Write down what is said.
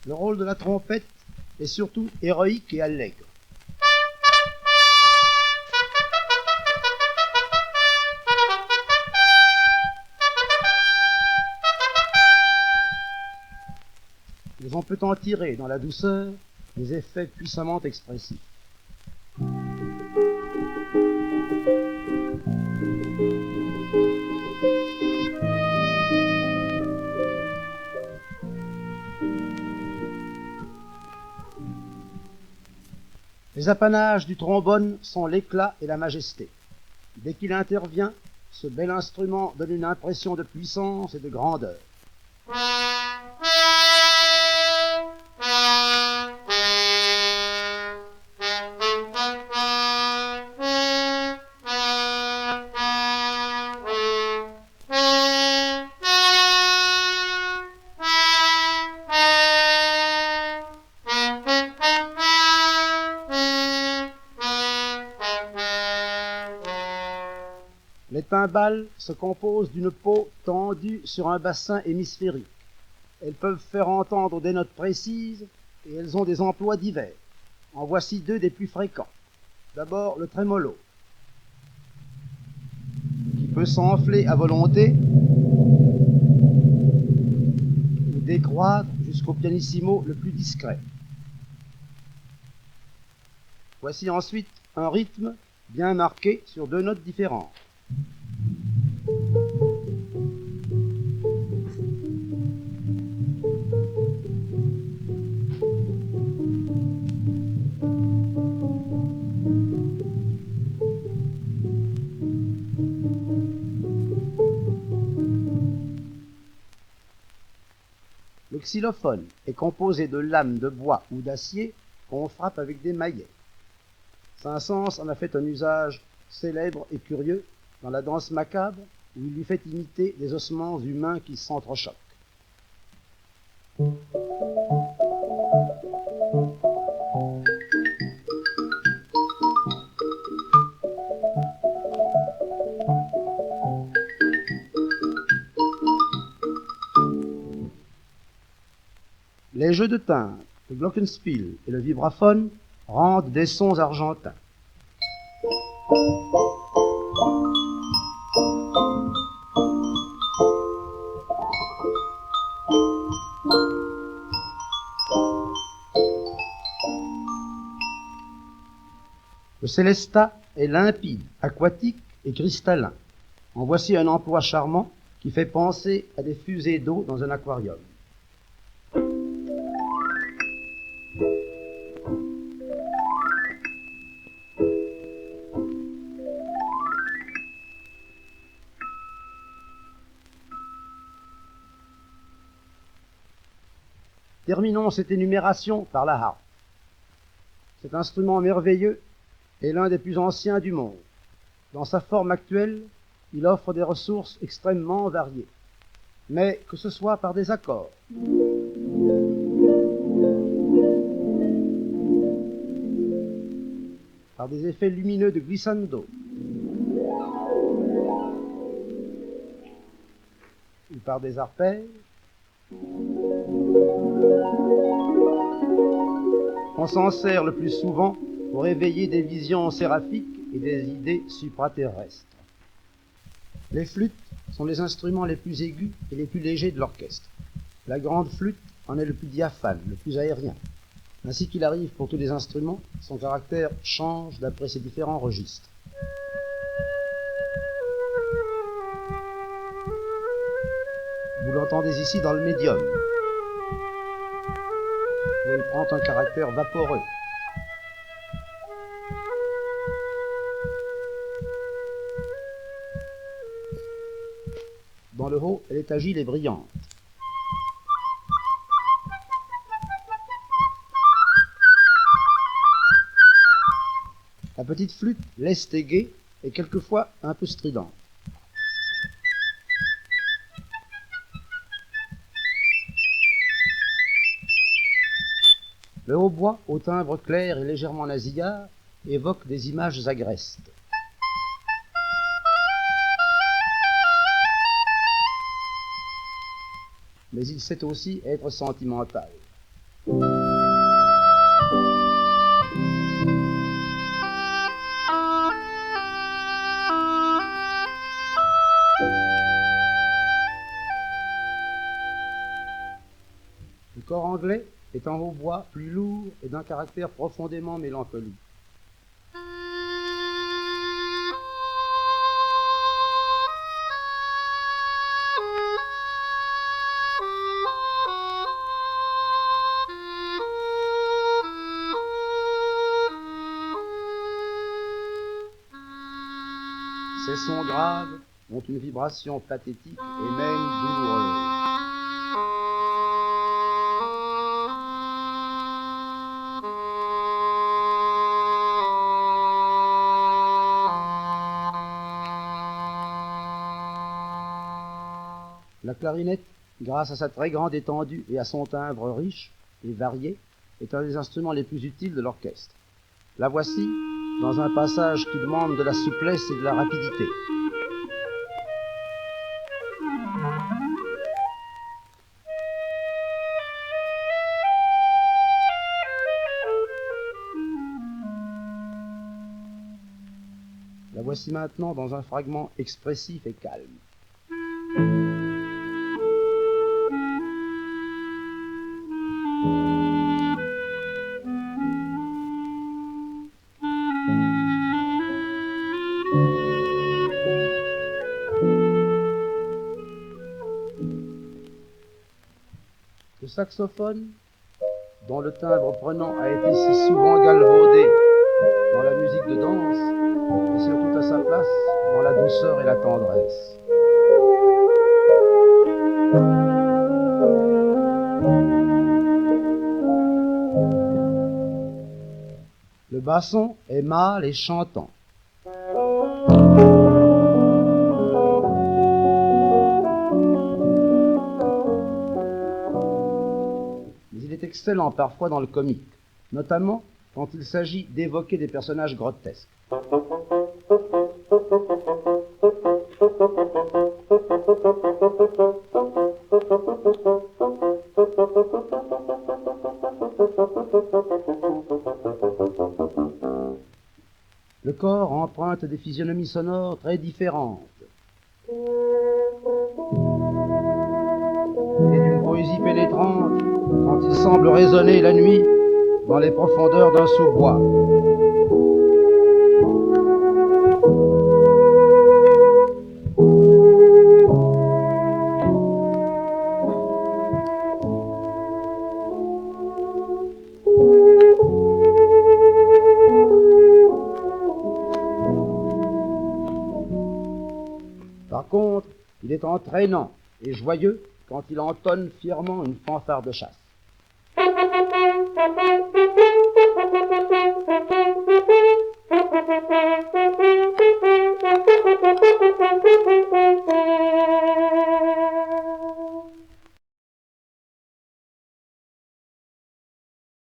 Le rôle de la trompette est surtout héroïque et allègre. Mais on peut en tirer dans la douceur des effets puissamment expressifs. Les apanages du trombone sont l'éclat et la majesté. Dès qu'il intervient, ce bel instrument donne une impression de puissance et de grandeur. Les timbales se composent d'une peau tendue sur un bassin hémisphérique. Elles peuvent faire entendre des notes précises et elles ont des emplois divers. En voici deux des plus fréquents. D'abord le trémolo, qui peut s'enfler à volonté ou décroître jusqu'au pianissimo le plus discret. Voici ensuite un rythme bien marqué sur deux notes différentes. Le xylophone est composé de lames de bois ou d'acier qu'on frappe avec des maillets. Saint-Saëns en a fait un usage célèbre et curieux dans la danse macabre, où il lui fait imiter des ossements humains qui s'entrechoquent. Les jeux de timbre, le glockenspiel et le vibraphone rendent des sons argentins. Le célestat est limpide, aquatique et cristallin. En voici un emploi charmant qui fait penser à des fusées d'eau dans un aquarium. Terminons cette énumération par la harpe. Cet instrument merveilleux est l'un des plus anciens du monde. Dans sa forme actuelle, il offre des ressources extrêmement variées, mais que ce soit par des accords, par des effets lumineux de glissando, ou par des arpèges, on s'en sert le plus souvent pour éveiller des visions séraphiques et des idées supraterrestres. Les flûtes sont les instruments les plus aigus et les plus légers de l'orchestre. La grande flûte en est le plus diaphane, le plus aérien. Ainsi qu'il arrive pour tous les instruments, son caractère change d'après ses différents registres. Vous l'entendez ici dans le médium, où il prend un caractère vaporeux. Dans le haut, elle est agile et brillante. La petite flûte, leste et gaie, est quelquefois un peu stridente. Le hautbois, au timbre clair et légèrement nasillard, évoque des images agrestes. Mais il sait aussi être sentimental. Le corps anglais est en hautbois plus lourd et d'un caractère profondément mélancolique. Ces sons graves ont une vibration pathétique et même douloureuse. La clarinette, grâce à sa très grande étendue et à son timbre riche et varié, est un des instruments les plus utiles de l'orchestre. La voici dans un passage qui demande de la souplesse et de la rapidité. La voici maintenant dans un fragment expressif et calme. Le saxophone, dont le timbre prenant a été si souvent galvaudé dans la musique de danse, est surtout à sa place dans la douceur et la tendresse. Le basson est mâle et chantant. Mais il est excellent parfois dans le comique, notamment quand il s'agit d'évoquer des personnages grotesques. Le corps emprunte des physionomies sonores très différentes et d'une poésie pénétrante quand il semble résonner la nuit dans les profondeurs d'un sous-bois. Par contre, il est entraînant et joyeux quand il entonne fièrement une fanfare de chasse.